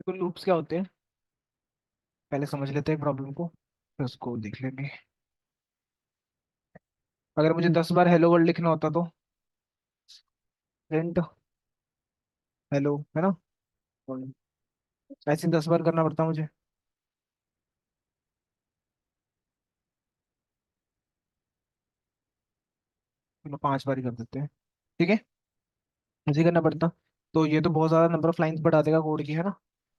तो लूप्स क्या होते हैं, पहले समझ लेते हैं प्रॉब्लम को, फिर उसको देख लेंगे। अगर मुझे 10 बार हेलो वर्ल्ड लिखना होता तो प्रिंट हेलो, है ना? और ऐसे 10 बार करना पड़ता मुझे। चलो 5 बार ही कर देते हैं, ठीक है। ऐसे ही करना पड़ता। तो ये तो बहुत ज्यादा नंबर ऑफ लाइंस बढ़ा देगा कोड की, है ना?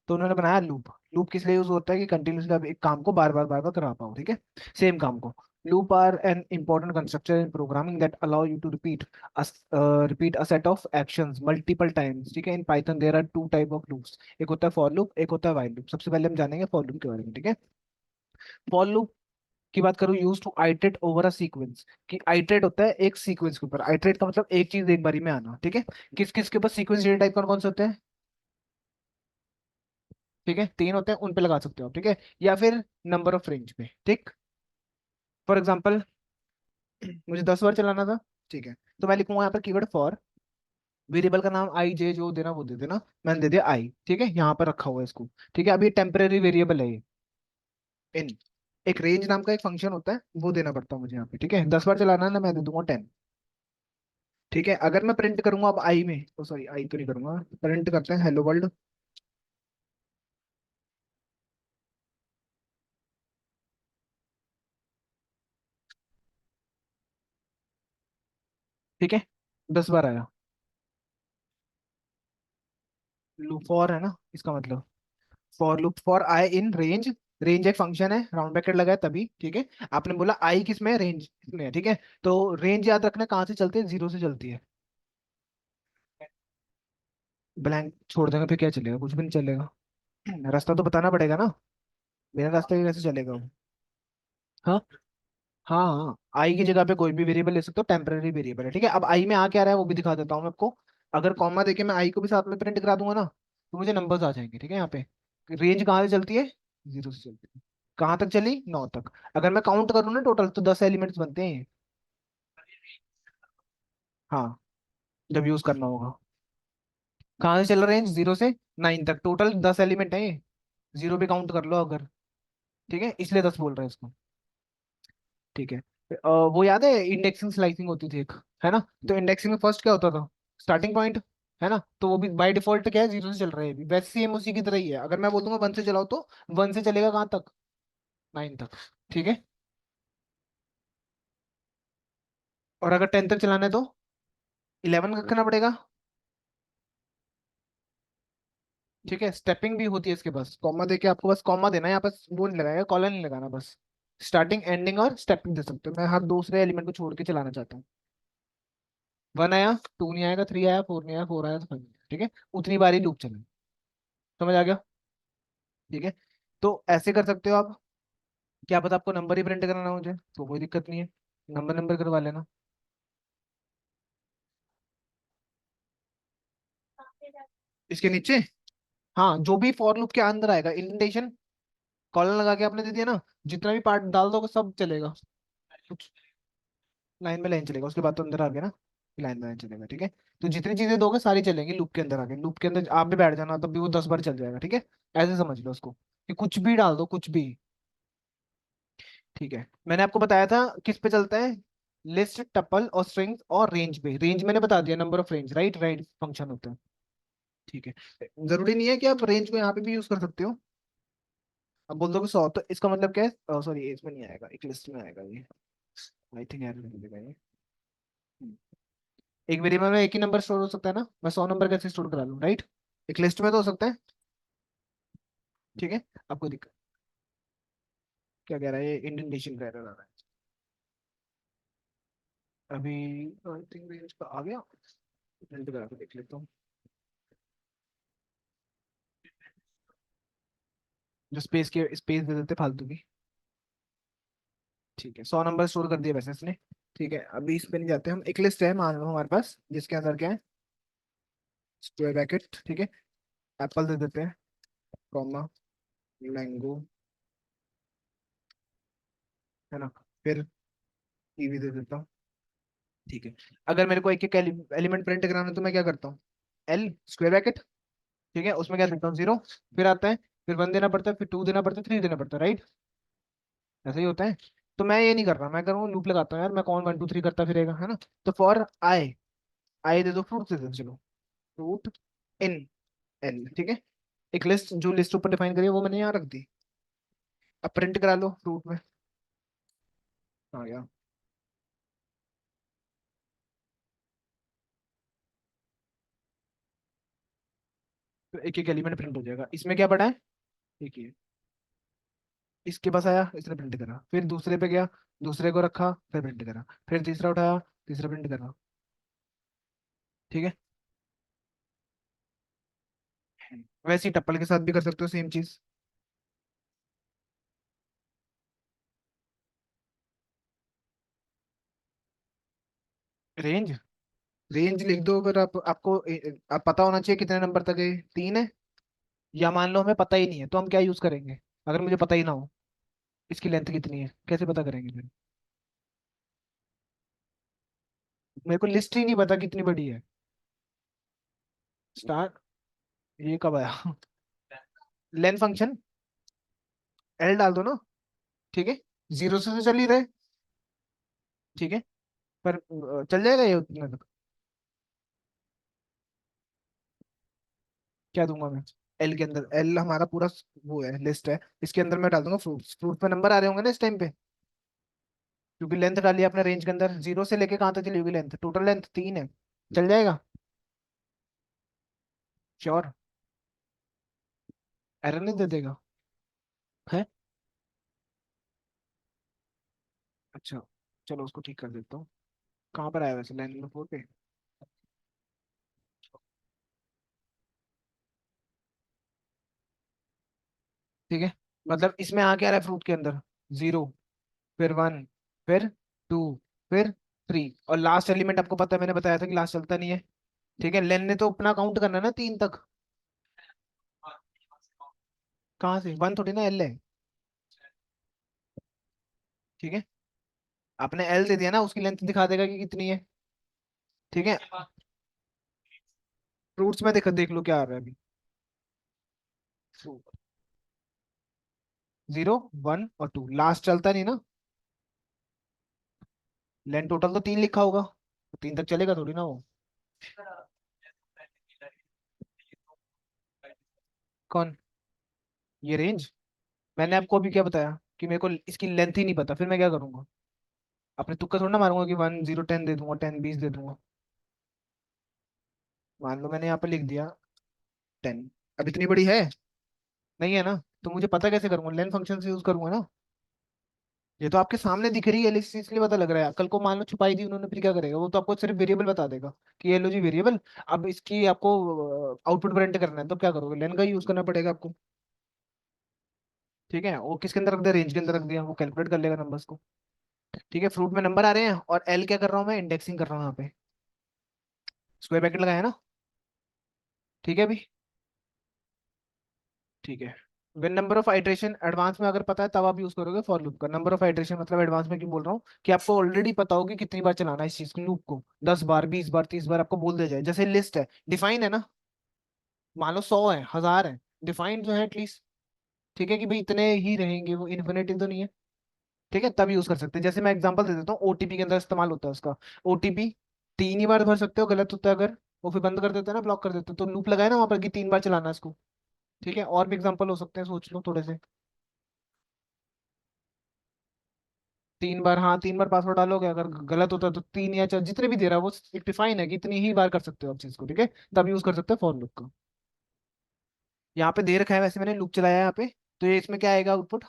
तो उन्होंने बनाया लूप। लूप किस लिए यूज होता है कि कंटिन्यूसली आप एक काम को बार बार करा पाओ, ठीक है, सेम काम को। Loop are an important construct in programming that allow you to repeat a set of actions multiple times, ठीक है। In Python there are two type of loops, एक होता है फॉर लूप, एक होता है व्हाइल लूप। सबसे पहले हम जानेंगे फॉर लूप के बारे में, ठीक है। फॉर लूप की बात करूँ, use to iterate over a sequence. कि आइटरेट होता है एक सीक्वेंस के ऊपर, आइटरेट का मतलब एक चीज एक बारी में आना, ठीक है। किस किस के ऊपर सीक्वेंस डेटा टाइप कौन कौन से होते हैं? ठीक है, 3 होते हैं, उन पे लगा सकते हो आप, ठीक है। या फिर नंबर ऑफ रेंज पे, ठीक। फॉर एग्जाम्पल मुझे 10 बार चलाना था, ठीक है। तो मैं लिखूंगा यहाँ पर कीवर्ड फॉर, वेरिएबल का नाम आई जे जो देना वो दे देना, मैंने दे दिया आई, ठीक है, यहाँ पर रखा हुआ है इसको। ठीक है, अभी टेम्परेरी वेरिएबल है ये। इन एक रेंज नाम का एक फंक्शन होता है, वो देना पड़ता है मुझे यहाँ पे, ठीक है। 10 बार चलाना है ना, मैं दे दूंगा 10। ठीक है, अगर मैं प्रिंट करूंगा अब आई में, तो सॉरी आई तो नहीं करूंगा, प्रिंट करते हैं हेलो वर्ल्ड। ठीक है, 10 बार आया। लूप फॉर है ना इसका मतलब, for loop for I in range. Range एक फंक्शन है, राउंड ब्रैकेट लगा है तभी, ठीक है। आपने बोला आई किस में है, रेंज में है, ठीक है। तो रेंज याद रखना कहाँ से चलती है, 0 से चलती है। ब्लैंक छोड़ देंगे फिर क्या चलेगा, कुछ भी नहीं चलेगा। रास्ता तो बताना पड़ेगा ना, बिना रास्ते के कैसे चलेगा वो? हाँ हाँ हाँ, आई की जगह पे कोई भी वेरिएबल ले सकते हो, टेम्पररी वेरिएबल है, ठीक है। अब आई में आ क्या रहा है वो भी दिखा देता हूँ मैं आपको। अगर कॉमा देके मैं आई को भी साथ में प्रिंट करा दूंगा ना, तो मुझे नंबर्स आ जाएंगे, ठीक है। यहाँ पे रेंज कहाँ से चलती है, 0 से चलती है। कहाँ तक चली, 9 तक। अगर मैं काउंट करूँ ना टोटल, तो 10 एलिमेंट्स बनते हैं। हाँ, जब यूज करना होगा। कहाँ से चल रहा है, रेंज 0 से 9 तक, टोटल 10 एलिमेंट है ये। 0 भी काउंट कर लो अगर, ठीक है, इसलिए 10 बोल रहे हैं इसको। ठीक है। वो याद है इंडेक्सिंग स्लाइसिंग होती थी एक, है ना? तो इंडेक्सिंग में फर्स्ट क्या होता था, स्टार्टिंग पॉइंट, है ना? तो वो भी बाय डिफॉल्ट क्या है, 0 से चल रहा है, अभी वैसे सेम उसी की तरह ही है। अगर मैं बोल दूंगा 1 से चलाओ, तो 1 से चलेगा कहाँ तक, 9 तक, ठीक है। और अगर 10 तक चलाना है तो 11 का करना पड़ेगा, ठीक है। स्टेपिंग भी होती है इसके पास, कॉमा देके आपको बस कॉमा देना है यहाँ, बस वो नहीं लगाएगा, कॉलन नहीं लगाना, बस स्टार्टिंग एंडिंग और स्टेपिंग दे सकते हो। मैं हर दूसरे एलिमेंट को छोड़ के चलाना चाहता हूँ। 1 आया, 2 नहीं आएगा, 3 आया, 4 नहीं आया, 4 आया तो 5 नहीं आया, ठीक है। उतनी बार ही लूप चले। समझ आ गया? ठीक है। तो ऐसे कर सकते हो आप। क्या पता आपको नंबर ही प्रिंट कराना हो मुझे, तो कोई दिक्कत नहीं है, नंबर नंबर करवा लेना। इसके नीचे, हाँ, जो भी फॉर लूप के अंदर आएगा इंडेंटेशन, कॉलन लगा के आपने दे दिया ना, जितना भी पार्ट डाल दोगे सब चलेगा। कुछ लाइन में लाइन चलेगा, उसके बाद तो अंदर आ गया ना, लाइन में लाइन चलेगा, ठीक है। तो जितनी चीजें दोगे सारी चलेंगी लूप के अंदर आके, लूप के अंदर आप भी बैठ जाना तब भी वो 10 बार चल जाएगा, ठीक है। ऐसे समझ लो उसको, कि कुछ भी डाल दो, कुछ भी। ठीक है, मैंने आपको बताया था किस पे चलता है, लिस्ट, टपल और स्ट्रिंग्स और रेंज पे। रेंज मैंने बता दिया, number of range, right right function होता है, ठीक है। जरूरी नहीं है कि आप रेंज को यहाँ पे भी यूज कर सकते हो। अब बोल दो कि 100, तो इसका मतलब क्या है, सॉरी इसमें नहीं आएगा, एक लिस्ट में आएगा ये, आई थिंक यार मिलेगा ये। हम्म। एक वेरिएबल में एक ही नंबर स्टोर हो सकता है ना, मैं 100 नंबर कैसे स्टोर करा लूँ, राइट? एक लिस्ट में तो हो सकता है, ठीक है। आपको दिक्कत क्या कह रहा है, ये इंडेंटेशन का एरर आ रहा है अभी। आई थिंक रेंज का आ गया, प्रिंट करा के देख लेता हूँ। जो स्पेस के स्पेस दे देते फालतू की। ठीक है, 100 नंबर स्टोर कर दिया वैसे इसने। ठीक है, अभी इस पे नहीं जाते हम। एक लिस्ट है मान लो हमारे पास, जिसके अंदर क्या है, स्क्वायर ब्रैकेट, ठीक है, एप्पल दे देते हैं, कॉमा, मैंगो, है ना, फिर कीवी दे देता हूँ, ठीक है। अगर मेरे को एक एक एलिमेंट प्रिंट कराना है तो मैं क्या करता हूँ, एल स्क्वायर ब्रैकेट, ठीक है, उसमें क्या देता हूँ, 0, फिर आता है, फिर 1 देना पड़ता है, फिर 2 देना पड़ता है, 3 देना पड़ता है, राइट? ऐसा ही होता है। तो मैं ये नहीं कर रहा, मैं करूँ लूप लगाता हूँ यार, मैं कौन 1 2 3 करता फिरेगा, है ना? तो फॉर आई, आई दे दो, फ्रूट दे दो, चलो, फ्रूट इन एल, ठीक है। एक लिस्ट, जो लिस्ट ऊपर डिफाइन करी है वो मैंने यहाँ रख दी। अब प्रिंट करा लो फ्रूट में, आ गया। तो एक एक एलिमेंट प्रिंट हो जाएगा, इसमें क्या पड़ा है, एक ही है। इसके पास आया, इसने प्रिंट करा, फिर दूसरे पे गया, दूसरे को रखा, फिर प्रिंट करा, फिर तीसरा उठाया, तीसरा प्रिंट करा, ठीक है। वैसे ही टप्पल के साथ भी कर सकते हो सेम चीज। रेंज, रेंज लिख दो, अगर आपको आप पता होना चाहिए कितने नंबर तक है, 3 है, या मान लो हमें पता ही नहीं है, तो हम क्या यूज करेंगे? अगर मुझे पता ही ना हो इसकी लेंथ कितनी है, कैसे पता करेंगे फिर? मेरे को लिस्ट ही नहीं पता कितनी बड़ी है। स्टार्ट, ये कब आया? लेंथ फंक्शन, एल डाल दो ना, ठीक है। 0 से तो चल ही रहे, ठीक है, पर चल जाएगा ये उतना तक? क्या दूंगा मैं? एल के अंदर, एल हमारा पूरा वो है, लिस्ट है, इसके अंदर मैं डाल दूंगा फ्रूट्स, फ्रूट पे नंबर आ रहे होंगे ना इस टाइम पे, क्योंकि लेंथ डाली है आपने रेंज के अंदर, 0 से लेके कहाँ तक चली होगी लेंथ, टोटल लेंथ 3 है, चल जाएगा? श्योर? एरर नहीं दे देगा? है? अच्छा, चलो उसको ठीक कर देता हूँ। कहाँ पर आया वैसे, लाइन नंबर 4 पे? ठीक है, मतलब इसमें आ क्या रहा है फ्रूट के अंदर, 0, फिर 1, फिर 2, फिर 3, और लास्ट एलिमेंट आपको पता है, मैंने बताया था कि लास्ट चलता नहीं है, ठीक है। लेन ने तो अपना काउंट करना है ना 3 तक। कहाँ से, 1 थोड़ी ना, एल है, ठीक है। आपने एल दे दिया ना, उसकी लेंथ दिखा देगा कि कितनी है, ठीक है। फ्रूट्स में देख देख लो क्या आ रहा है अभी, 0 1 और 2, लास्ट चलता नहीं ना, लेंथ टोटल तो 3 लिखा होगा, तो 3 तक चलेगा थोड़ी ना वो। कौन? ये रेंज? मैंने आपको अभी क्या बताया कि मेरे को इसकी लेंथ ही नहीं पता, फिर मैं क्या करूंगा? अपने तुक्का थोड़ा ना मारूंगा कि 1 0 10 दे दूंगा, 10 20 दे दूंगा। मान लो मैंने यहाँ पे लिख दिया 10, अब इतनी बड़ी है नहीं है ना, तो मुझे पता कैसे करूंगा, लेन फंक्शन से यूज करूंगा ना। ये तो आपके सामने दिख रही है, इसलिए पता लग रहा है, कल को मान लो छुपाई दी उन्होंने, फिर क्या करेगा? वो तो आपको सिर्फ वेरिएबल बता देगा कि ये लो जी वेरिएबल, अब इसकी आपको आउटपुट प्रिंट करना है, तो क्या करोगे? लेन का यूज करना पड़ेगा आपको, ठीक है। वो किसके अंदर रख दिया, रेंज के अंदर रख दिया, वो कैलकुलेट कर लेगा नंबर्स को, ठीक है। फ्रूट में नंबर आ रहे हैं, और एल क्या कर रहा हूँ मैं, इंडेक्सिंग कर रहा हूँ यहाँ पे, स्क्वायर ब्रैकेट लगाया ना, ठीक है अभी, ठीक है। Win number of iteration, advance में अगर पता है तब आप यूज करोगे फॉर लूप का। नंबर ऑफ आइट्रेशन मतलब एडवांस में क्यों बोल रहा हूँ, कि आपको ऑलरेडी पता होगी कितनी बार चलाना है इस चीज को, लूप को, 10 बार 20 बार 30 बार आपको बोल दिया जाए, जैसे लिस्ट है, डिफाइन है ना, मान लो 100 है, 1000 है, डिफाइंड जो है एटलीस्ट, ठीक है, कि भाई इतने ही रहेंगे, वो इन्फिनिटी तो नहीं है, ठीक है। तब यूज कर सकते हैं, जैसे मैं एग्जांपल दे देता हूँ, ओटीपी के अंदर इस्तेमाल होता है उसका। ओटीपी 3 ही बार भर सकते हो, गलत होता है अगर, वो फिर बंद कर देते हैं ना, ब्लॉक कर देते हैं, तो लूप लगाए ना वहां पर कि 3 बार चलाना है इसको, ठीक है। और भी एग्जांपल हो सकते हैं, सोच लो थोड़े से। 3 बार, हाँ, 3 बार पासवर्ड डालोगे, अगर गलत होता है तो 3 या 4 जितने भी दे रहा है वो एक डिफाइन है कि इतनी ही बार कर सकते हो आप चीज को, ठीक है। तब यूज कर सकते हो फॉर लूप का। यहाँ पे दे रखा है, वैसे मैंने लूप चलाया है यहाँ पे, तो ये इसमें क्या आएगा आउटपुट?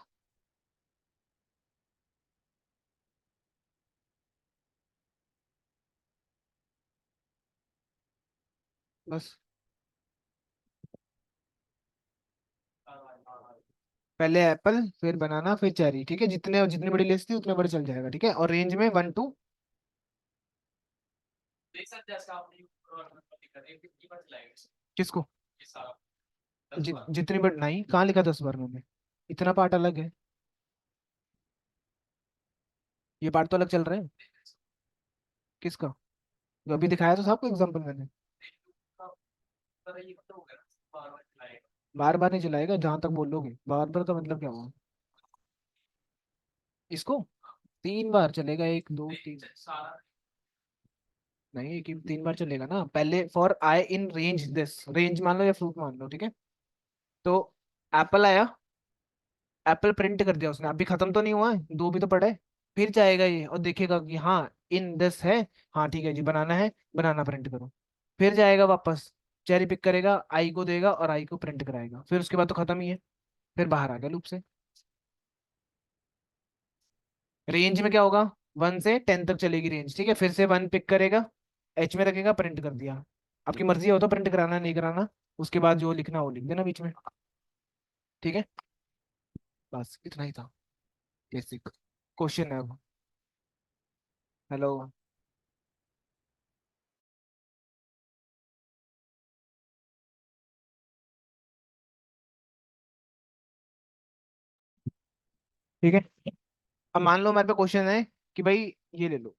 बस, पहले एप्पल, फिर बनाना, फिर चेरी, ठीक है। जितने जितनी बड़ी लिस्ट थी उतने बड़े चल जाएगा, ठीक है। और रेंज में 1 2, किसको? जितनी बड़ी नहीं, कहाँ लिखा 10 बार मैंने, इतना पार्ट अलग है, ये पार्ट तो अलग चल रहा है। किसका? जो अभी दिखाया तो सबको एग्जांपल मैंने। बार बार नहीं चलाएगा, जहां तक बोलोगे। बार बार का मतलब क्या हुआ? इसको 3 बार चलेगा, 1 2 3। नहीं, कि 3 बार चलेगा ना। पहले for I in range, this range मान लो या फ्रूट मान लो, ठीक है। तो एप्पल आया, एप्पल प्रिंट कर दिया उसने, अभी खत्म तो नहीं हुआ है, दो भी तो पड़े। फिर जाएगा ये और देखेगा कि हाँ इन दिस है, हाँ ठीक है जी बनाना है, बनाना प्रिंट करो। फिर जाएगा वापस, चेरी पिक करेगा, आई को देगा और आई को प्रिंट कराएगा, फिर उसके बाद तो खत्म ही है। फिर बाहर आ गया लूप से। रेंज में क्या होगा? 1 से 10 तक चलेगी रेंज, ठीक है। फिर से 1 पिक करेगा, एच में रखेगा, प्रिंट कर दिया। आपकी मर्जी हो तो प्रिंट कराना, नहीं कराना। उसके बाद जो लिखना वो लिख देना बीच में, ठीक है। बस इतना ही था, बेसिक क्वेश्चन है अब। हेलो। ठीक है, अब मान लो हमारे पे क्वेश्चन है कि भाई ये ले लो,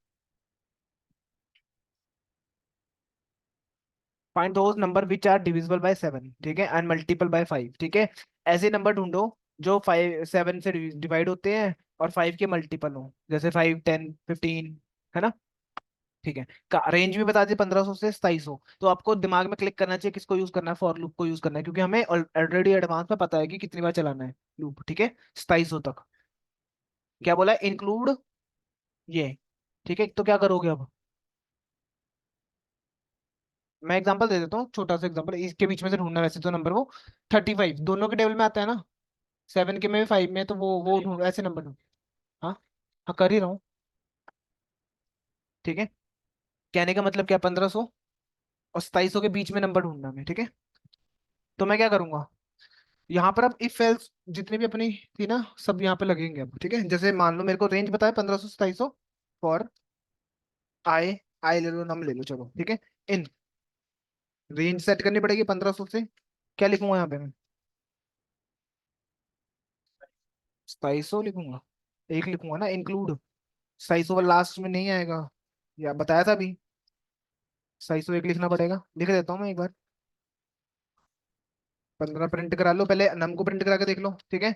find those number which are divisible by 7, ठीक है, एंड मल्टीपल बाय 5, ठीक है। ऐसे नंबर ढूंढो जो 5 7 से डिवाइड होते हैं और 5 के मल्टीपल हो, जैसे 5 10 15, है ना। ठीक है, का रेंज भी बता दी 1500 से 2700। तो आपको दिमाग में क्लिक करना चाहिए किसको यूज करना है, फॉर लूप को यूज करना है, क्योंकि हमें ऑलरेडी एडवांस में पता है कि कितनी बार चलाना है लूप, ठीक है। 2700 तक। क्या बोला? इंक्लूड ये, ठीक है। तो क्या करोगे अब? मैं एग्जांपल दे देता हूँ, छोटा सा एग्जांपल, इसके बीच में से ढूंढना, वैसे तो नंबर वो 35 दोनों के टेबल में आता है ना, 7 के में भी 5 में, तो वो ढूंढ, ऐसे नंबर ढूंढ। हाँ, हाँ कर ही रहा हूँ, ठीक है। कहने का मतलब क्या, 1500 और 2700 के बीच में नंबर ढूंढना है, ठीक है। तो मैं क्या करूंगा, यहाँ पर अब इफ एल्स जितनी भी अपनी थी ना, सब यहाँ पे लगेंगे अब, ठीक है। जैसे मान लो मेरे को रेंज बताया 1500 से 2700, फॉर आई, आई ले लो, नम ले लो, चलो ठीक है। इन रेंज सेट करनी पड़ेगी 1500 से, क्या लिखूंगा यहाँ पे मैं? 2700 लिखूंगा, एक लिखूंगा ना, इंक्लूड। 2700 लास्ट में नहीं आएगा, या बताया था अभी। 2700 एक लिखना पड़ेगा, लिख देता हूँ मैं एक बार। 15 प्रिंट करा लो, पहले नम को प्रिंट करा के देख लो, ठीक है।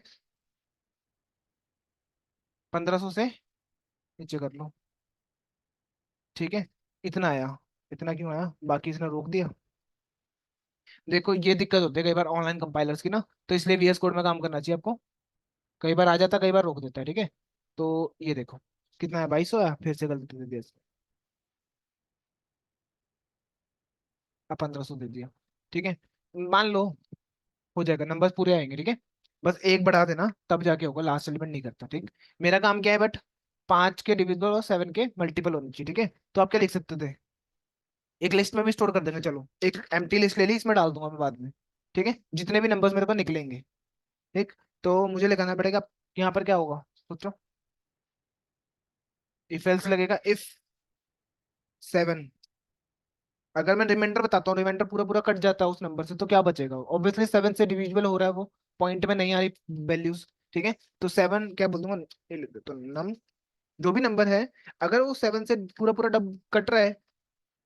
1500 से नीचे कर लो, ठीक है। इतना आया, इतना क्यों आया, बाकी इसने रोक दिया। देखो ये दिक्कत होती है कई बार ऑनलाइन कंपाइलर्स की ना, तो इसलिए वीएस कोड में काम करना चाहिए आपको। कई बार आ जाता है, कई बार रोक देता है, ठीक है। तो ये देखो कितना है, 2200 है, फिर से गलती दे दिया इसने। अब 1500 दे दिया, ठीक है। मान लो हो जाएगा, नंबर्स पूरे आएंगे, ठीक है। बस एक बढ़ा देना, तब जाके होगा, लास्ट एलिमेंट नहीं करता, ठीक। मेरा काम क्या है बट, 5 के डिविजिबल और 7 के मल्टीपल होने चाहिए, ठीक है। तो आप क्या लिख सकते थे, एक लिस्ट में भी स्टोर कर देंगे, चलो एक एम्प्टी लिस्ट ले ली, इसमें डाल दूंगा मैं बाद में, ठीक है। जितने भी नंबर्स मेरे को निकलेंगे, ठीक। तो मुझे लगाना पड़ेगा, यहाँ पर क्या होगा सोचो। इफ एल्स लगेगा, इफ 7, अगर मैं रिमाइंडर बताता हूँ, रिमाइंडर पूरा पूरा कट जाता है उस नंबर से, तो क्या बचेगा? ऑब्वियसली 7 से डिविजिबल हो रहा है वो, पॉइंट में नहीं आ रही वैल्यूज, ठीक है। तो 7 क्या बोल दूंगा, ये लिख देता हूँ, नम जो भी नंबर है, अगर वो 7 से पूरा पूरा डब कट रहा है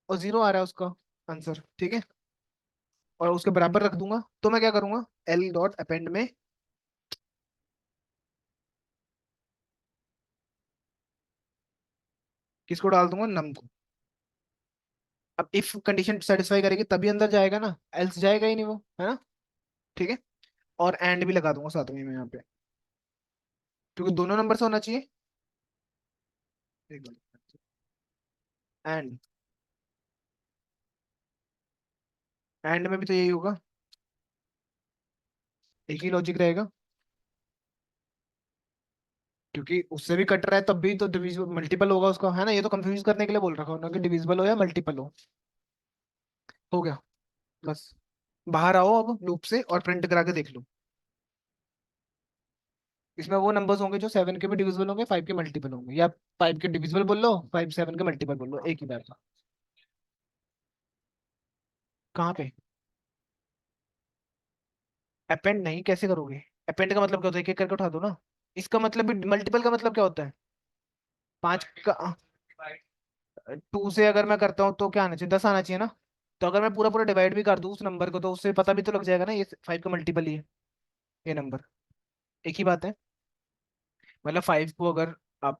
और 0 आ रहा है उसका आंसर, ठीक है, और उसके बराबर रख दूंगा, तो मैं क्या करूंगा, एल डॉट अपेंड में किसको डाल दूंगा, नम को। अब इफ कंडीशन सेटिस्फाई करेगी तभी अंदर जाएगा ना, एल्स जाएगा ही नहीं वो, है ना, ठीक है। और एंड भी लगा दूंगा साथ में मैं यहाँ पे, क्योंकि दोनों नंबर से होना चाहिए। एंड, एंड में भी तो यही होगा, एक ही लॉजिक रहेगा, क्योंकि उससे भी कट रहा है तब भी तो डिविजिबल मल्टीपल होगा उसका, है ना। ये तो कंफ्यूज करने के लिए बोल रखा हूँ कि डिविजिबल हो या मल्टीपल हो गया। बस बाहर आओ अब लूप से और प्रिंट करा के देख लो। इसमें वो नंबर्स होंगे जो 7 के भी डिविजिबल होंगे, 5 के मल्टीपल होंगे, या 5 के डिविजिबल बोल लो, 5 7 के मल्टीपल बोल लो, एक ही बात। कहाँ पे? अपेंड नहीं, कैसे करोगे? अपेंड का मतलब क्या होता है, एक एक करके उठा दो ना। इसका मतलब भी, मल्टीपल का मतलब क्या होता है? 5 का 2 से अगर मैं करता हूँ तो क्या आना चाहिए, 10 आना चाहिए ना। तो अगर मैं पूरा पूरा डिवाइड भी कर दूं उस नंबर को तो उससे पता भी तो लग जाएगा ना ये 5 का मल्टीपल ही है ये नंबर। एक ही बात है। मतलब 5 को अगर आप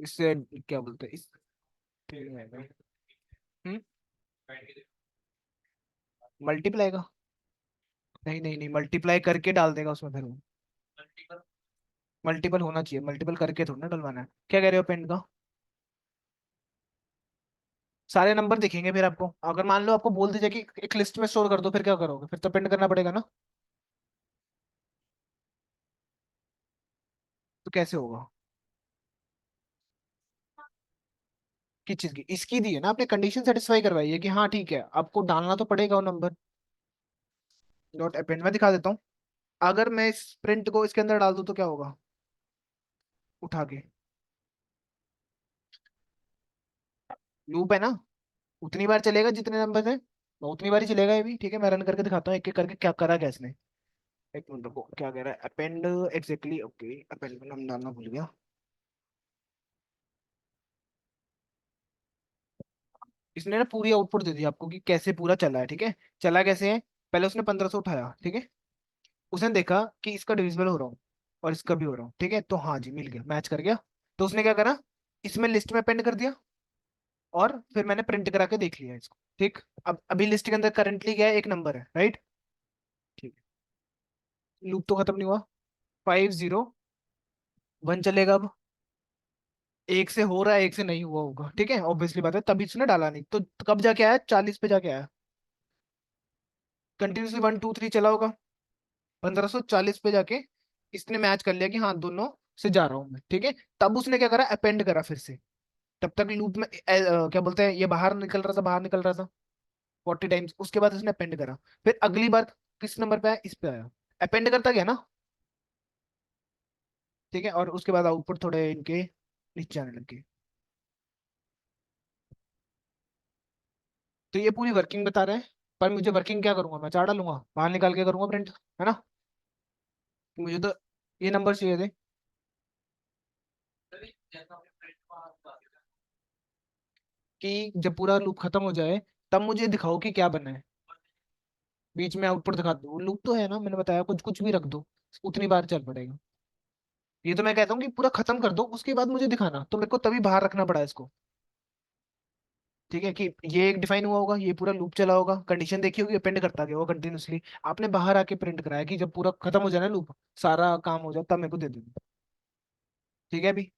इससे क्या बोलते हैं इस मल्टीप्लाई का। नहीं नहीं नहीं, मल्टीप्लाई करके डाल देगा उसमें फिर वो। मल्टीपल होना चाहिए, मल्टीपल करके थोड़ा ना डलवाना है। क्या कह रहे हो पेंट का? सारे नंबर दिखेंगे फिर आपको। अगर मान लो आपको बोल दीजिए कि एक लिस्ट में स्टोर कर दो, फिर क्या करोगे? फिर तो पेंट करना पड़ेगा ना। तो कैसे होगा? किस चीज की? इसकी दी है ना आपने, कंडीशन सेटिस्फाई करवाई है कि हाँ ठीक है, आपको डालना तो पड़ेगा वो नंबर। डॉट अपेंड में दिखा देता हूँ। अगर मैं इस प्रिंट को इसके अंदर डाल दूं तो क्या होगा? उठा के लूप है ना, उतनी बार चलेगा जितने नंबर है, उतनी बार ही चलेगा ये भी। ठीक है, मैं रन करके दिखाता हूँ एक एक करके क्या करा क्या इसने। एक मिनट रुको, क्या कह रहा है? अपेंड एग्जैक्टली, ओके अपेंड में नाम डालना भूल गया। इसने ना पूरी आउटपुट दे दी आपको कि कैसे पूरा चला है। ठीक है, चला कैसे है? पहले उसने 1500 उठाया, ठीक है। उसने देखा कि इसका डिविजिबल हो रहा हूँ और इसका भी हो रहा हूँ, ठीक है, तो हाँ जी मिल गया, मैच कर गया। तो उसने क्या करा, इसमें लिस्ट में अपेंड कर दिया और फिर मैंने प्रिंट करा के देख लिया इसको। ठीक, अब अभी लिस्ट के अंदर करंटली क्या है? एक नंबर है, राइट। ठीक है, लूप तो खत्म नहीं हुआ। 5 0 1 चलेगा अब। एक से हो रहा है, एक से नहीं हुआ होगा, ठीक है, ऑब्वियसली बात है, तभी इसने डाला नहीं। तो कब जाके आया? 40 पे जाके आया। कंटिन्यूसली 1 2 3 चला होगा। 1540 पे जाके इसने मैच कर लिया कि हाँ दोनों से जा रहा हूँ मैं, ठीक है। तब उसने क्या करा? अपेंड करा फिर से। तब तक लूप में क्या बोलते हैं, ये बाहर निकल रहा था, बाहर निकल रहा था 40 टाइम्स। उसके बाद उसने अपेंड करा। फिर अगली बार किस नंबर पे आया? इस पे आया। अपेंड करता गया ना, ठीक है। और उसके बाद आउटपुट थोड़े इनके नीचे आने लगे। तो ये पूरी वर्किंग बता रहे हैं। पर मुझे वर्किंग क्या करूंगा? मैं 4 डालूंगा, बाहर निकाल के करूंगा प्रिंट, है ना। मुझे तो ये नंबर चाहिए थे कि जब पूरा लूप खत्म हो जाए तब मुझे दिखाओ कि क्या बना है। बीच में आउटपुट दिखा दो, लूप तो है ना, मैंने बताया कुछ कुछ भी रख दो, उतनी बार चल पड़ेगा। ये तो मैं कहता हूँ कि पूरा खत्म कर दो, उसके बाद मुझे दिखाना, तो मेरे को तभी बाहर रखना पड़ा इसको। ठीक है, कि ये एक डिफाइन हुआ होगा, ये पूरा लूप चला होगा, कंडीशन देखी होगी, अपेंड करता गया होगा कंटिन्यूसली। आपने बाहर आके प्रिंट कराया कि जब पूरा खत्म हो जाए ना लूप, सारा काम हो जाए, तब मेरे को दे देना। ठीक है। अभी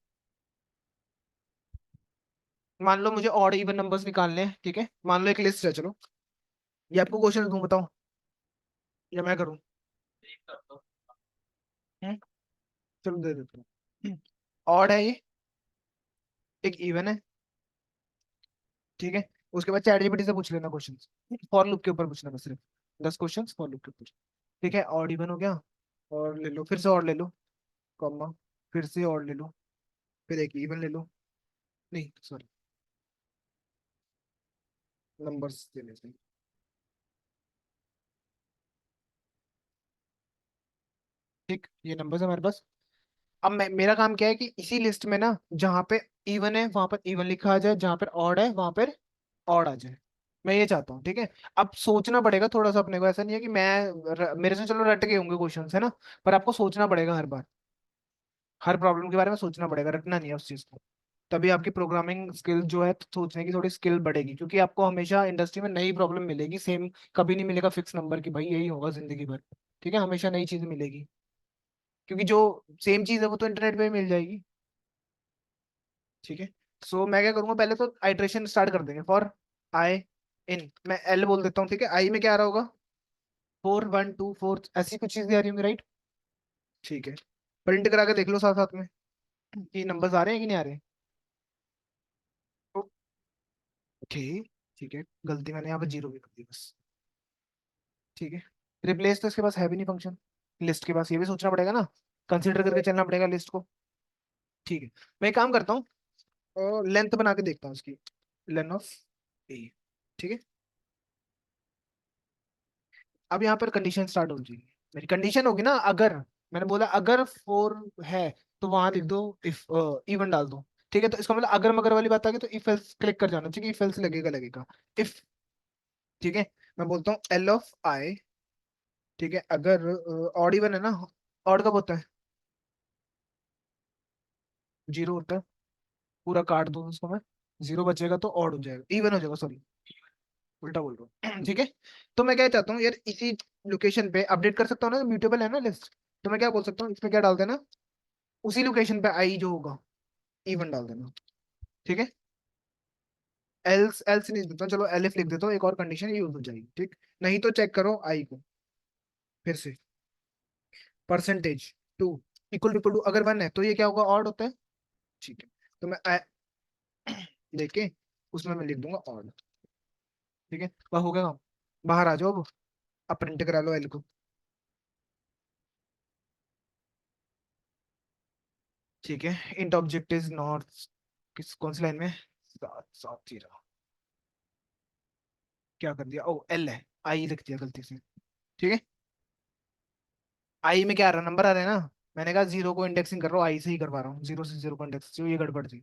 मान लो मुझे ऑड इवन नंबर्स निकालने हैं, ठीक है। मान लो एक लिस्ट है, चलो ये आपको क्वेश्चन दूं, बताओ या मैं करूँ? हम्म, चलो दे देता हूँ। ऑड है ये, एक इवन है, ठीक है। उसके बाद चैट जीपीटी से पूछ लेना क्वेश्चन, फॉर लूप के ऊपर पूछना बस, सिर्फ 10 क्वेश्चन फॉर लूप के ऊपर। ठीक है, ऑड इवन हो गया। और ले लो, फिर से और ले लो, कॉमा, फिर से और ले लो, फिर एक इवन ले लो। नहीं सॉरी, नंबर्स देने से। ठीक, ये नंबर्स है हमारे पास। अब मेरा काम क्या है कि इसी लिस्ट में ना जहाँ पे इवन है वहां पर इवन लिखा आ जाए, जहाँ पर ऑड है वहां पर ऑड आ जाए। मैं ये चाहता हूँ, ठीक है। अब सोचना पड़ेगा थोड़ा सा अपने को, ऐसा नहीं है कि मेरे से चलो रट के होंगे क्वेश्चन, है ना। पर आपको सोचना पड़ेगा हर बार, हर प्रॉब्लम के बारे में सोचना पड़ेगा, रटना नहीं है उस चीज को। तभी आपकी प्रोग्रामिंग स्किल जो है, सोचने की थोड़ी स्किल बढ़ेगी, क्योंकि आपको हमेशा इंडस्ट्री में नई प्रॉब्लम मिलेगी, सेम कभी नहीं मिलेगा फिक्स नंबर की भाई यही होगा जिंदगी भर। ठीक है, हमेशा नई चीज मिलेगी, क्योंकि जो सेम चीज है वो तो इंटरनेट पे ही मिल जाएगी। ठीक है। सो मैं क्या करूंगा, पहले तो आइट्रेशन स्टार्ट कर देंगे फॉर आई इन। मैं एल बोल देता हूँ, ठीक है। आई में क्या आ रहा होगा? 4 1 2 4, ऐसी कुछ चीजें आ रही होंगी, राइट। ठीक है, प्रिंट करा के देख लो साथ साथ में कि नंबर्स आ रहे हैं कि नहीं आ रहे। ओके, ठीक है, गलती मैंने यहाँ पे 0 भी कर दी बस। ठीक है, रिप्लेस तो इसके पास है भी नहीं फंक्शन, लिस्ट के पास, ये भी सोचना पड़ेगा ना, कंसिडर करके चलना पड़ेगा लिस्ट को। ठीक है, मैं एक काम करता हूँ, लेंथ बना के देखता हूँ इसकी, लेन ऑफ ए। ठीक है, अब यहाँ पर कंडीशन स्टार्ट हो जाएगी। मेरी कंडीशन होगी ना, अगर मैंने बोला अगर 4 है तो वहां लिख दो इफ, इवन डाल दो। ठीक है, तो इसका मतलब अगर मगर वाली बात आ गई तो इफ एल्स क्लिक कर जाना चाहिए, इफ एल्स लगेगा लगेगा। इफ ठीक है, मैं बोलता हूँ एल ऑफ आई। ठीक है, अगर ऑड इवन है ना, ऑड कब होता है? जीरो होता है। पूरा काट दूं उसको मैं, जीरो बचेगा तो ऑड हो जाएगा, इवन हो जाएगा, सॉरी उल्टा बोल रहा हूँ। ठीक है, तो मैं क्या चाहता हूँ यार, इसी लोकेशन पे अपडेट कर सकता हूँ ना, म्यूटेबल है ना लिस्ट। तो मैं क्या बोल सकता हूँ, इसमें क्या डाल देना, उसी लोकेशन पे आई जो होगा इवन डाल देना। ठीक है, एल्स एल्स नहीं देता हूँ, चलो एलिफ लिख देता हूँ, एक और कंडीशन यूज हो जाएगी। ठीक, नहीं तो चेक करो आई को फिर से। परसेंटेज टू इक्वल टू अगर वन है तो ये क्या होगा, ऑड होता है। ठीक है, तो मैं लेके उसमें मैं लिख दूंगा ऑड। ठीक है, वह हो गया काम। बाहर आ जाओ अब प्रिंट करा लो एल को। ठीक है, इंट ऑब्जेक्ट इज नॉट, किस कौन सी लाइन में, सात सात जीरो, क्या कर दिया, ओ एल है, आई लिख दिया गलती से। ठीक है, आई में क्या आ रहा है, नंबर आ रहे हैं ना। मैंने कहा जीरो को इंडेक्सिंग कर रहा हूँ, आई से ही करवा रहा हूँ, जीरो से जीरो को इंडेक्स, ये गड़बड़ थी।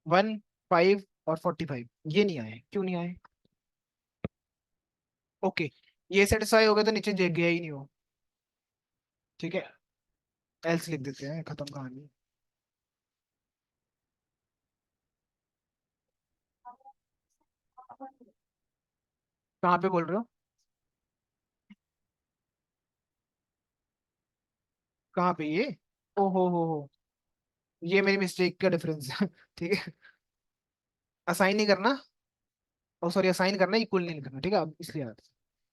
1, 5 और 45 ये नहीं आए, क्यों नहीं आए? ओके, ये सेटिस्फाई हो गया तो नीचे गया ही नहीं हो। ठीक है, एल्स लिख देते हैं, खत्म कहानी। कहाँ पे बोल रहे हो? कहाँ पे ये? ओ हो, ये मेरी मिस्टेक का डिफरेंस है। ठीक है, असाइन नहीं करना, ओ सॉरी असाइन करना, इक्वल नहीं करना, ठीक है, अब इसलिए याद।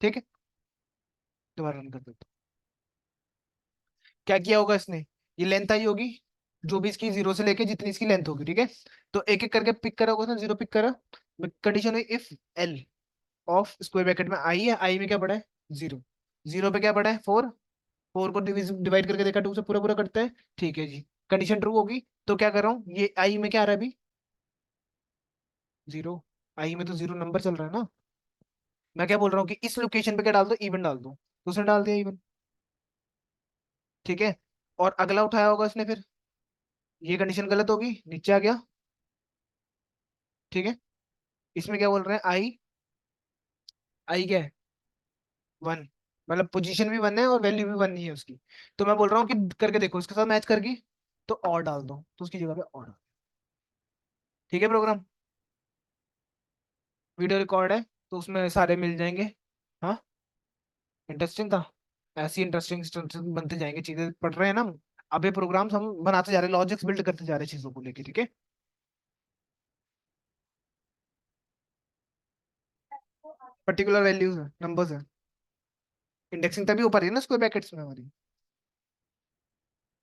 ठीक है, दोबारा रन कर देता हूँ। क्या किया होगा इसने, ये लेंथ आई होगी, जो भी इसकी जीरो से लेके जितनी इसकी लेंथ होगी, ठीक है। तो एक एक करके पिक करा होगा ना, जीरो पिक करा, कंडीशन हुई if L of square bracket में आई है, आई में क्या पड़ा है, जीरो, जीरो पे क्या पड़ा है, फोर, फोर को डिवाइड करके देखा टू से, पूरा पूरा करते हैं। ठीक है जी, कंडीशन ट्रू होगी। तो क्या कर रहा हूँ, ये आई में क्या आ रहा है अभी, जीरो, आई में तो जीरो नंबर चल रहा है ना। मैं क्या बोल रहा हूँ कि इस लोकेशन पे क्या डाल दो, इवन डाल दो, तो उसने डाल दिया इवन। ठीक है, और अगला उठाया होगा इसने फिर, ये कंडीशन गलत होगी, नीचे आ गया। ठीक है, इसमें क्या बोल रहे हैं, आई, आई क्या है, वन, मतलब पोजीशन भी वन है और वैल्यू भी वन ही है उसकी। तो मैं बोल रहा हूँ कि करके देखो इसके साथ मैच करके, तो और डाल दो, तो उसकी जगह पे और। ठीक है, प्रोग्राम वीडियो रिकॉर्ड है, तो उसमें सारे मिल जाएंगे। हाँ, इंटरेस्टिंग था। ऐसी इंटरेस्टिंग बनते जाएंगे, चीजें पढ़ रहे हैं ना हम। अब ये प्रोग्राम्स हम बनाते जा रहे हैं, लॉजिक्स बिल्ड करते जा रहे हैं चीजों को लेके। ठीक है, पर्टिकुलर वैल्यूज है, नंबर्स है, इंडेक्सिंग तभी हो पा रही है ना स्क्वायर ब्रैकेट्स में हमारी।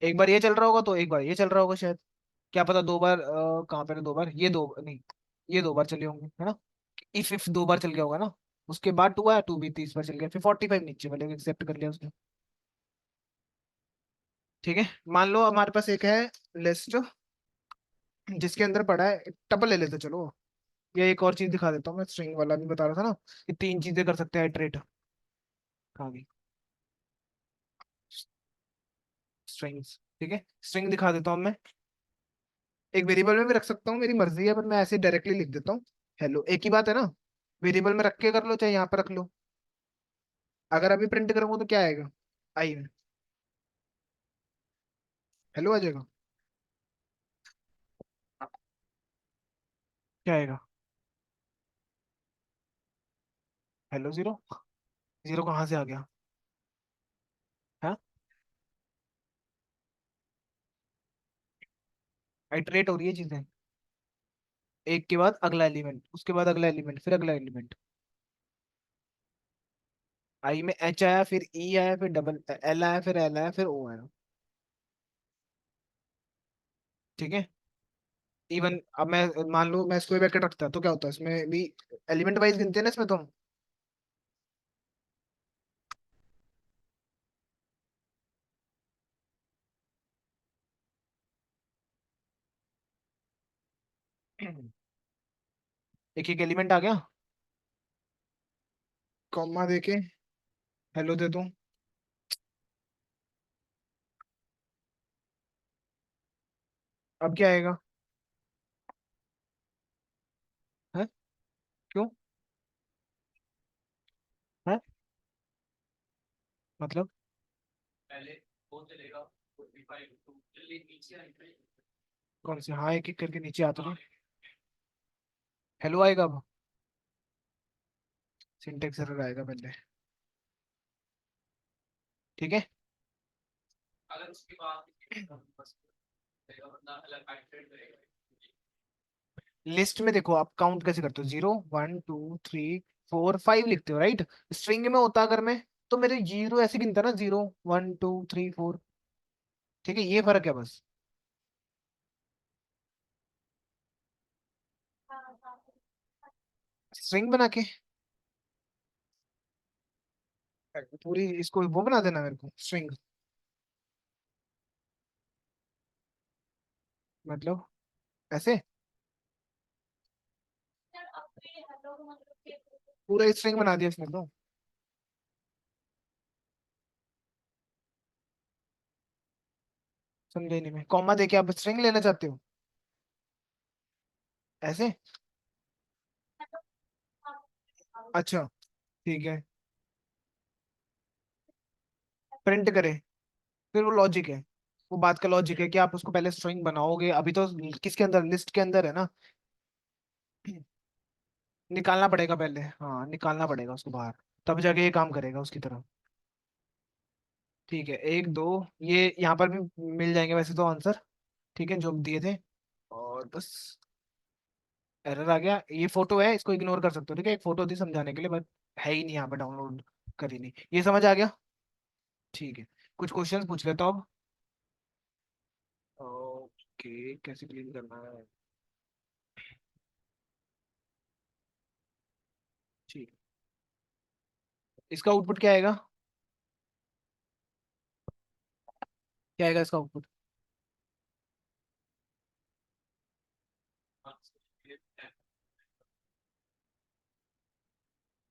एक बार ये चल रहा होगा तो एक बार ये चल रहा होगा शायद, क्या पता दो बार, कहाँ पे ना दो बार, ये दो नहीं, ये दो बार चले होंगे है ना। इफ दो बार चल गया होगा ना, उसके बाद टू आया, टू भी 30 बार चल गया, फिर 45 नीचे वाले एक्सेप्ट कर लिया उसने। ठीक है, मान लो हमारे पास एक है लिस्ट, जिसके अंदर पड़ा है, टपल ले लेते चलो, या एक और चीज दिखा देता हूँ, मैं स्ट्रिंग वाला भी बता रहा था ना, कि तीन चीजें कर सकते हैं इटरेट। कहाँ गई स्ट्रिंग्स? ठीक है, स्ट्रिंग दिखा देता हूँ मैं, एक वेरिएबल में भी रख सकता हूँ, मेरी मर्जी है, पर मैं ऐसे डायरेक्टली लिख देता हूँ, हेलो, एक ही बात है ना। वेरिएबल में रख के कर लो, चाहे यहाँ पर रख लो। अगर अभी प्रिंट करूंगा तो क्या आएगा, आई में हेलो आ जाएगा। क्या आएगा, हेलो जीरो, जीरो कहाँ से आ गया? हाँ, आइटरेट हो रही है चीजें, एक के बाद अगला एलिमेंट, उसके बाद अगला एलिमेंट, फिर अगला एलिमेंट। आई में एच आया, फिर ई आया, फिर डबल एल आया, फिर एल आया, फिर ओ आया। ठीक है, इवन अब मैं मान लो मैं स्क्वायर ब्रैकेट रखता तो क्या होता है, इसमें भी एलिमेंट वाइज गिनते हैं ना इसमें तो हम। एक एक एलिमेंट आ गया, कॉमा देके हेलो दे दूं। अब क्या आएगा? है? क्यों? है? मतलब? कौन से? हाँ, एक एक करके नीचे आता है। हेलो आएगा अब? सिंटेक्स एरर आएगा पहले। ठीक है। लिस्ट में देखो आप काउंट कैसे करते हो? 0 1 2 3 4 5 लिखते हो, राइट? स्ट्रिंग में होता अगर मैं, तो मेरे जीरो ऐसे गिनता ना, 0 1 2 3 4। ठीक है, ये फर्क है बस। स्ट्रिंग बना के पूरी इसको वो बना देना मेरे को स्ट्रिंग। मतलब ऐसे पूरा स्ट्रिंग बना दिया इसमें तो। समझे नहीं मैं, कॉमा देके आप स्ट्रिंग लेना चाहते हो? ऐसे? अच्छा, ठीक है। प्रिंट करे, फिर वो लॉजिक है। वो बात का लॉजिक है कि आप उसको पहले स्ट्रिंग बनाओगे, अभी तो किसके अंदर, लिस्ट के अंदर है ना। निकालना पड़ेगा पहले, हाँ निकालना पड़ेगा उसको बाहर, तब जाके ये काम करेगा उसकी तरह। ठीक है, एक दो, ये यहाँ पर भी मिल जाएंगे वैसे तो आंसर। ठीक है, जो दिए थे। और बस, एरर आ गया। ये फोटो है, इसको इग्नोर कर सकते हो, ठीक है? एक फोटो थी समझाने के लिए, बट है ही नहीं यहाँ पे, डाउनलोड करी नहीं। ये समझ आ गया? ठीक है, कुछ क्वेश्चंस पूछ लेता हूँ अब। ओके, कैसे क्लीन करना है? ठीक है। इसका आउटपुट क्या आएगा? क्या आएगा इसका आउटपुट?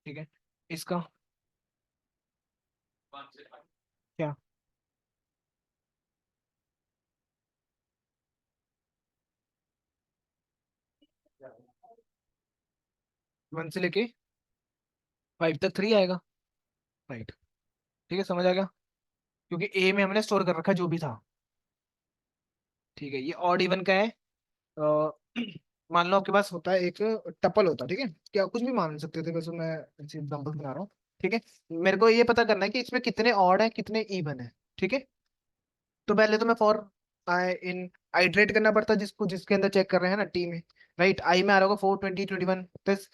ठीक है, इसका क्या? 1 से लेके 5 तक 3 आएगा, राइट? ठीक है, समझ आ गया। क्योंकि ए में हमने स्टोर कर रखा जो भी था। ठीक है, ये ऑड इवन का है। अ, मान लो आपके पास होता है एक टपल होता है, ठीक है? क्या कुछ भी मान सकते थे, वैसे मैं ऐसे एग्जांपल बना रहा हूँ। ठीक है, मेरे को ये पता करना है कि इसमें कितने ऑड है कितने इवन है। ठीक है, तो पहले तो मैं फॉर आई इन आइट्रेट करना पड़ता है, जिसको जिसके अंदर चेक कर रहे हैं ना, टी में। राइट, आई में आ रहा होगा 4 20 21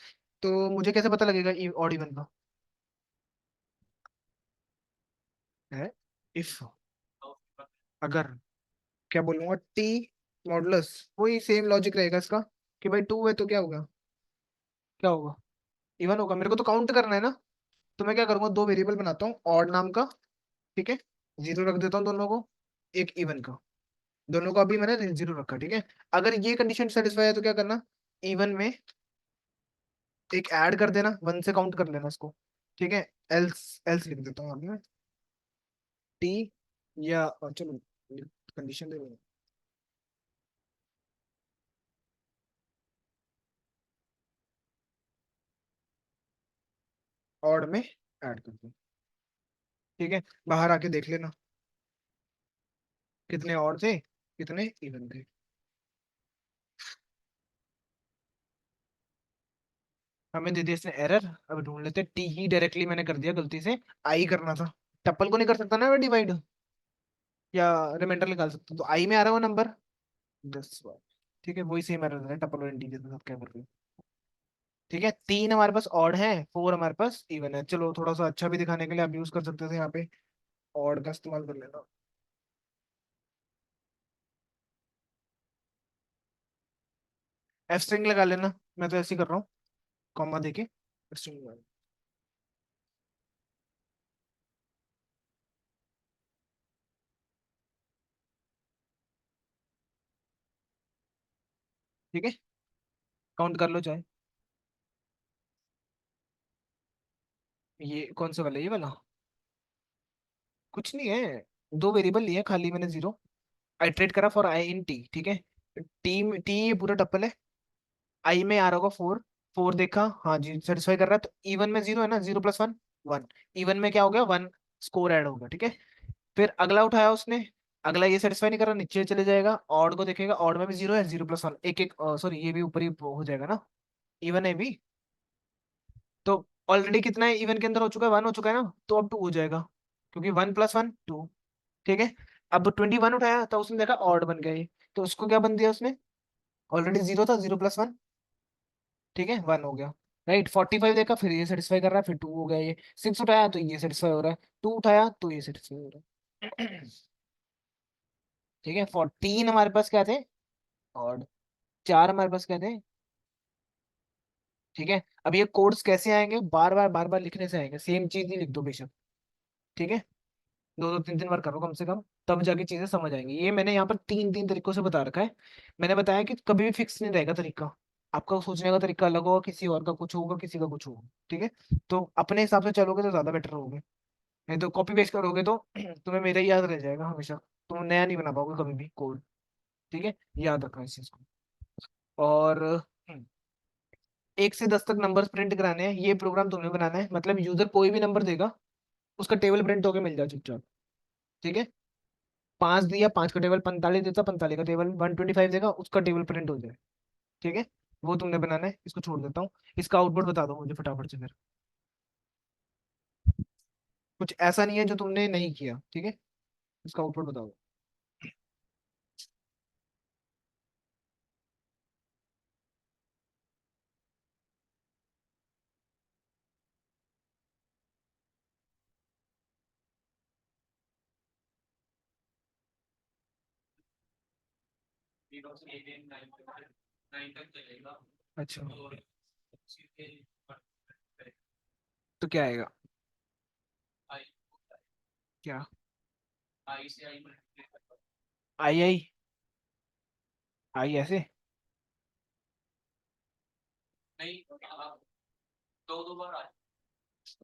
तो मुझे कैसे पता लगेगा ऑड इवन का? है इफ, अगर, क्या बोलूंगा, टी मॉडुलस, वही सेम लॉजिक रहेगा इसका, कि भाई 2 है तो क्या होगा? क्या होगा? इवन होगा। मेरे को तो काउंट करना है ना, तो मैं क्या करूंगा, दो वेरिएबल बनाता हूँ ऑड नाम का। ठीक है, जीरो रख देता हूँ दोनों को, एक इवन का। दोनों को अभी मैंने जीरो रखा, ठीक है? अगर ये कंडीशन सेटिस्फाई है तो क्या करना, इवन में एक ऐड कर देना, 1 से काउंट कर लेना इसको। ठीक है, एल्स, एल्स लिख देता हूँ अभी मैं, टी, या चलो कंडीशन दे, ऑड में ऐड कर दो। ठीक है, बाहर आके देख लेना कितने ऑड थे कितने इवन थे। हमें दे दिया इसने एरर। अब ढूंढ लेते, टी ही डायरेक्टली मैंने कर दिया गलती से, आई करना था। टप्पल को नहीं कर सकता ना डिवाइड, या रिमाइंडर निकाल सकते, तो आई में आ रहा हुआ नंबर 10 बार। ठीक है, वही सेम एरर है टप्पल और इंटीजर के साथ, क्या कर रहे हैं? ठीक है, 3 हमारे पास ऑड है, 4 हमारे पास इवन है। चलो थोड़ा सा अच्छा भी दिखाने के लिए आप यूज कर सकते थे यहाँ पे, ऑड का इस्तेमाल कर लेना। एफ स्ट्रिंग लगा लेना, मैं तो ऐसे ही कर रहा हूँ, कॉमा देके स्ट्रिंग लगा। ठीक है, काउंट कर लो चाहे। ये कौन सा वाला, ये वाला? कुछ नहीं है, दो वेरिएबल लिए खाली मैंने, जीरो आइट्रेट करा फॉर आई इन टी। ठीक है, टी ये पूरा टप्पल है। आई में आ रहा होगा 4। 4 देखा, हाँ जी सेटिस्फाई कर रहा है, तो इवन में 0 है ना, 0 + 1 1। इवन में क्या हो गया, 1 स्कोर ऐड होगा, ठीक है। फिर अगला उठाया उसने, अगला ये सेटिस्फाई नहीं कर रहा, नीचे चले जाएगा, ऑड को देखेगा, ऑड में भी 0 है, 0 + 1 एक एक, सॉरी ये भी ऊपर ही हो जाएगा ना, इवन है भी। तो ऑलरेडी कितना है, इवन के अंदर हो चुका है, 1 हो चुका है ना, तो अब 2 हो जाएगा, क्योंकि 1 + 1 2, ठीक है। अब 21 उठाया तो उसने देखा ऑड बन गया ये, तो उसको क्या बन दिया उसने, ऑलरेडी 0 था, 0 + 1, ठीक है 1 हो गया। राइट, 45 देखा, फिर ये सेटिस्फाई कर रहा है, फिर 2 हो गया, ये 6 उठाया तो ये सेटिस्फाई हो रहा है, 2 उठाया तो ये सेटिस्फाई हो रहा है। ठीक है, 14 हमारे पास क्या थे, और 4 हमारे पास क्या थे, ठीक है। अब ये कोड्स कैसे आएंगे, बार बार लिखने से आएंगे, सेम चीज ही लिख दो बेशक, ठीक है। 2 2 3 3 बार करो कम से कम, तब जाके चीजें समझ आएंगी। ये मैंने यहाँ पर 3 3 तरीकों से बता रखा है। मैंने बताया कि कभी भी फिक्स नहीं रहेगा तरीका, आपका सोचने का तरीका अलग होगा, किसी और का कुछ होगा, किसी का कुछ होगा, ठीक है। तो अपने हिसाब से चलोगे तो ज्यादा बेटर होगे, नहीं तो कॉपी पेस्ट करोगे तो तुम्हें मेरा ही याद रह जाएगा हमेशा, तुम नया नहीं बना पाओगे कभी भी कोड, ठीक है। याद रखना इस चीज को। और 1 से 10 तक नंबर्स प्रिंट कराने हैं, ये प्रोग्राम तुम्हें बनाना है, मतलब यूजर कोई भी नंबर देगा, उसका टेबल प्रिंट होके मिल जाए चुपचाप, ठीक है। 5 दिया, 5 का टेबल, 45 देता, 45 का टेबल, 125 देगा, उसका टेबल प्रिंट हो जाए, ठीक है। वो तुमने बनाना है, इसको छोड़ देता हूँ। इसका आउटपुट बता दो मुझे फटाफट से फिर, कुछ ऐसा नहीं है जो तुमने नहीं किया, ठीक है। इसका आउटपुट बताओ। अच्छा, तो क्या आएगा, क्या, आई आई, आई ऐसे,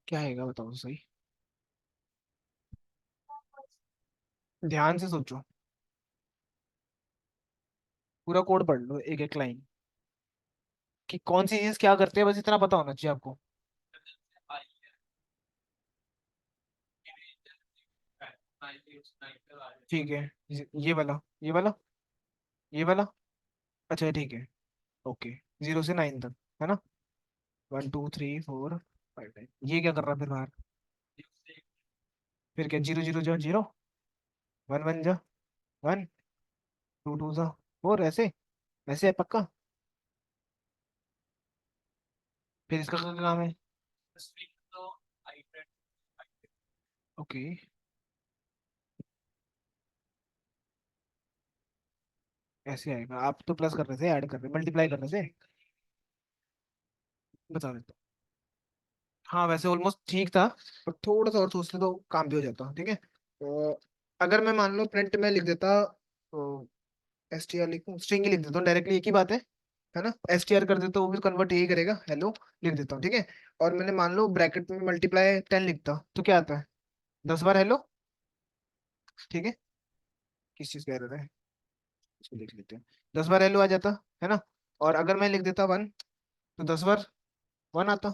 क्या आएगा बताओ तो सही, ध्यान से सोचो, पूरा कोड पढ़ लो एक एक लाइन, कि कौन सी चीज क्या करते हैं, बस इतना पता होना चाहिए आपको। ठीक है, ये वाला, ये वाला, ये वाला, अच्छा ठीक है, ओके। 0 से 9 तक, है ना, 1 2 3 4 5 ये क्या कर रहा है फिर बाहर, फिर क्या, 0 0 0 0, 1 1 1, 2 2 4, ऐसे, ऐसे है पक्का। फिर इसका क्या काम है, ओके, ऐसे आएगा, आप तो प्लस कर रहे थे, ऐड कर रहे, मल्टीप्लाई कर रहे थे, बता देता हूँ। हाँ वैसे ऑलमोस्ट ठीक था, पर थोड़ा सा और सोचते तो काम भी हो जाता, ठीक है। तो अगर मैं मान लो प्रिंट में लिख देता, तो एस टी आर लिखूँ, स्ट्रिंग ही लिख देता हूँ डायरेक्टली, एक ही बात है ना, एस टी आर कर देता हूँ, वो भी कन्वर्ट यही करेगा, हेलो लिख देता हूँ, ठीक है। और मैंने मान लो ब्रैकेट में मल्टीप्लाई 10 लिखता, तो क्या आता है, 10 बार हेलो, ठीक है। किस चीज कह रहे थे, इसको लिख लेते हैं, 10 बार हेलो आ जाता, है ना। और अगर मैं लिख देता 1, तो 10 बार 1 आता,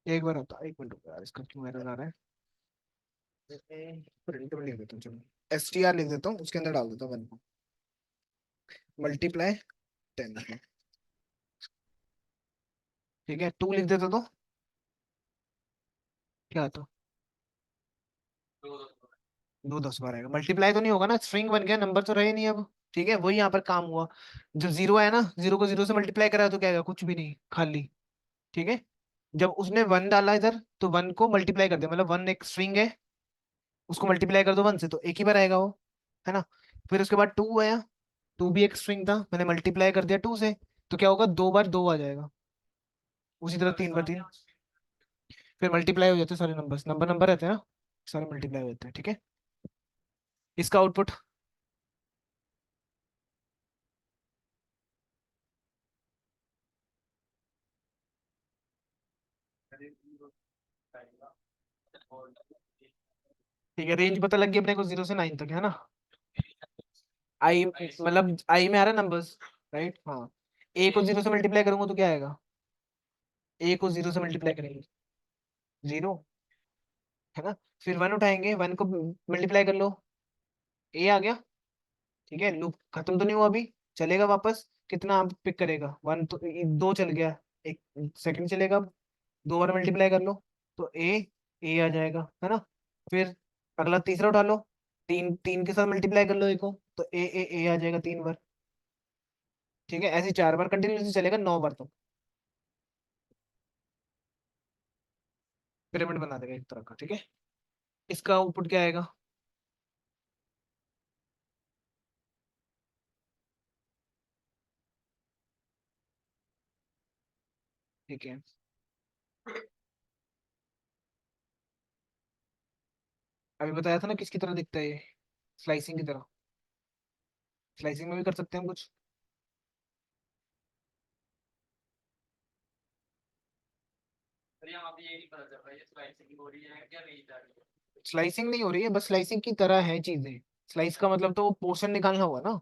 एक बार आता, एक मिनट रुको यार, इसका क्यों एरर आ रहा है, प्रिंट में लिख देता हूँ, चलो एस टी आर लिख देता हूँ, उसके अंदर डाल देता हूँ 1 को, मल्टीप्लाई 10, ठीक है। 2 लिख देता तो क्या आता, 2 10 बार आएगा, मल्टीप्लाई तो नहीं होगा ना, स्ट्रिंग बन गया, नंबर तो रहे नहीं अब, ठीक है। वही यहाँ पर काम हुआ, जब 0 है ना, 0 को 0 से मल्टीप्लाई करा तो क्या आएगा, कुछ भी नहीं, खाली, ठीक है। जब उसने 1 डाला इधर, तो 1 को मल्टीप्लाई कर दिया, मतलब 1 एक स्ट्रिंग है, उसको मल्टीप्लाई कर दो 1 से, तो एक ही बार आएगा वो, है ना। फिर उसके बाद 2 आया, 2 भी एक स्ट्रिंग था, मैंने मल्टीप्लाई कर दिया 2 से, तो क्या होगा, 2 बार 2 आ जाएगा, उसी तरह 3 बार 3, फिर मल्टीप्लाई हो जाते हैं सारे नंबर्स, नंबर नंबर रहते हैं ना, सारे मल्टीप्लाई हो जाते हैं, ठीक है। इसका आउटपुट, ठीक है, रेंज पता लग गई अपने को 0 से 9 तक, है ना। आई मतलब आई में आ रहा है नंबर्स, राइट? हाँ, ए को जीरो से मल्टीप्लाई करूंगा तो क्या आएगा? ए को जीरो से मल्टीप्लाई करेंगे, जीरो, है ना? फिर वन उठाएंगे, वन को मल्टीप्लाई कर लो, ए आ गया। ठीक है, लूप खत्म तो नहीं हुआ अभी, चलेगा वापस। कितना आप पिक करेगा? वन तो दो चल गया, एक सेकंड चलेगा अब। दो बार मल्टीप्लाई कर लो तो ए आ जाएगा, है ना? फिर अगला तीसरा उठा लो, तीन तीन के साथ मल्टीप्लाई कर लो ए को, तो ए आ जाएगा तीन बार। ठीक है, ऐसे चार बार कंटिन्यूसली चलेगा, नौ बार तक पिरामिड बना देगा एक तरह का। ठीक है, इसका आउटपुट क्या आएगा? ठीक है, अभी बताया था ना किसकी तरह दिखता है ये, स्लाइसिंग की तरह। स्लाइसिंग में भी कर सकते हैं हम कुछ। स्लाइसिंग नहीं हो रही है, बस स्लाइसिंग की तरह है चीजें। स्लाइस का मतलब तो पोर्शन निकालना हुआ ना।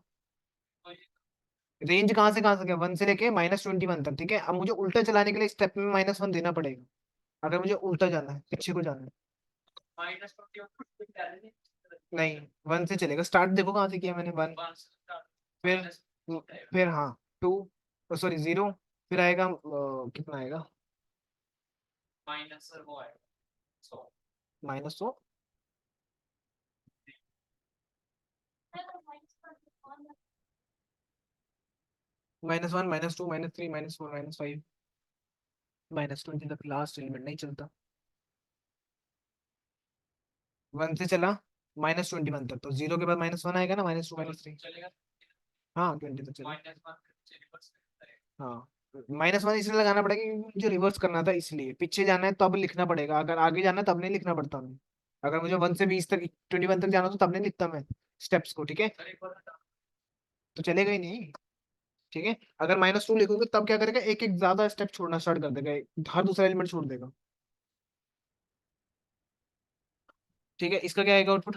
रेंज कहाँ से गया? वन से लेके -21 तक। ठीक है, अब मुझे उल्टा चलाने के लिए स्टेप में -1 देना पड़ेगा, अगर मुझे उल्टा जाना है, पीछे को जाना है। नहीं, वन से चलेगा, स्टार्ट देखो कहाँ से किया मैंने, वन। फिर फिर हाँ, टू, सॉरी जीरो, फिर आएगा कितना आएगा? -100। -1, -2, -3, -4, -5, -20 तक लास्ट एलिमेंट नहीं चलता। वन से चला -21 तक, तो जीरो के बाद -1 आएगा ना, -2, -3। हाँ, 20 तक चलेगा। हाँ, -1 इसलिए लगाना पड़ेगा क्योंकि मुझे रिवर्स करना था, इसलिए पीछे जाना है तब लिखना पड़ेगा, अगर आगे जाना है तब नहीं लिखना पड़ता मैं। अगर मुझे वन से 20 तक 21 तक जाना तो तब नहीं लिखता मैं स्टेप्स को। ठीक है, तो चलेगा ही नहीं। ठीक है, अगर -2 लिखोगे तब क्या करेगा, एक एक ज्यादा स्टेप छोड़ना स्टार्ट कर देगा, हर दूसरा एलिमेंट छोड़ देगा। ठीक है, इसका क्या आएगा आउटपुट?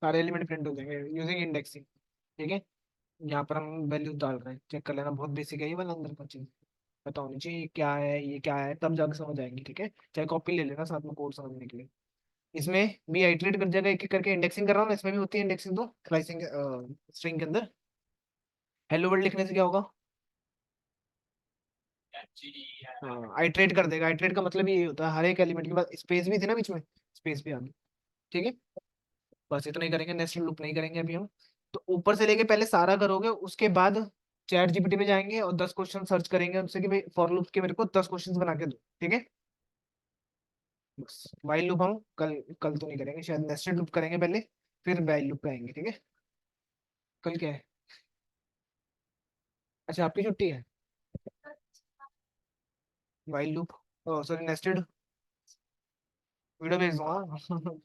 सारे एलिमेंट प्रिंट हो जाएंगे यूजिंग इंडेक्सिंग। ठीक है, यहाँ पर हम वैल्यू डाल रहे हैं, चेक कर लेना, बहुत बेसिक है ये वाला अंदर का चीज। पता होनी चाहिए ये क्या है, ये क्या है, तब जाकर समझ आएंगे। ठीक है, चाहे कॉपी ले लेना साथ में कोड समझने के लिए। इसमें भी आइटरेट कर जाएगा, एक एक करके इंडेक्सिंग कर रहा हूँ ना, इसमें भी होती है इंडेक्सिंग तो स्लाइसिंग स्ट्रिंग के अंदर। हेलो वर्ल्ड लिखने से क्या होगा? हाँ, आइटरेट कर देगा। आइटरेट का मतलब ये होता है हर एक एलिमेंट के बाद स्पेस भी थी ना बीच में, स्पेस भी आ गई। ठीक है, बस इतना ही करेंगे, नेक्स्ट लूप नहीं करेंगे अभी हम। तो ऊपर से लेके पहले सारा करोगे, उसके बाद चैट जीपीटी पे जाएंगे और 10 क्वेश्चन सर्च करेंगे उनसे कि भाई फॉर लूप के मेरे को 10 क्वेश्चन बना के दो। ठीक है, बस वाइल लूप हम कल कल तो नहीं करेंगे, शायद नेस्टेड लूप करेंगे पहले, फिर वाइल लूप पे आएंगे। ठीक है, कल क्या है? अच्छा, आपकी छुट्टी है? While loop, sorry nested video भेज दूंगा।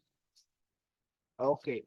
ओके।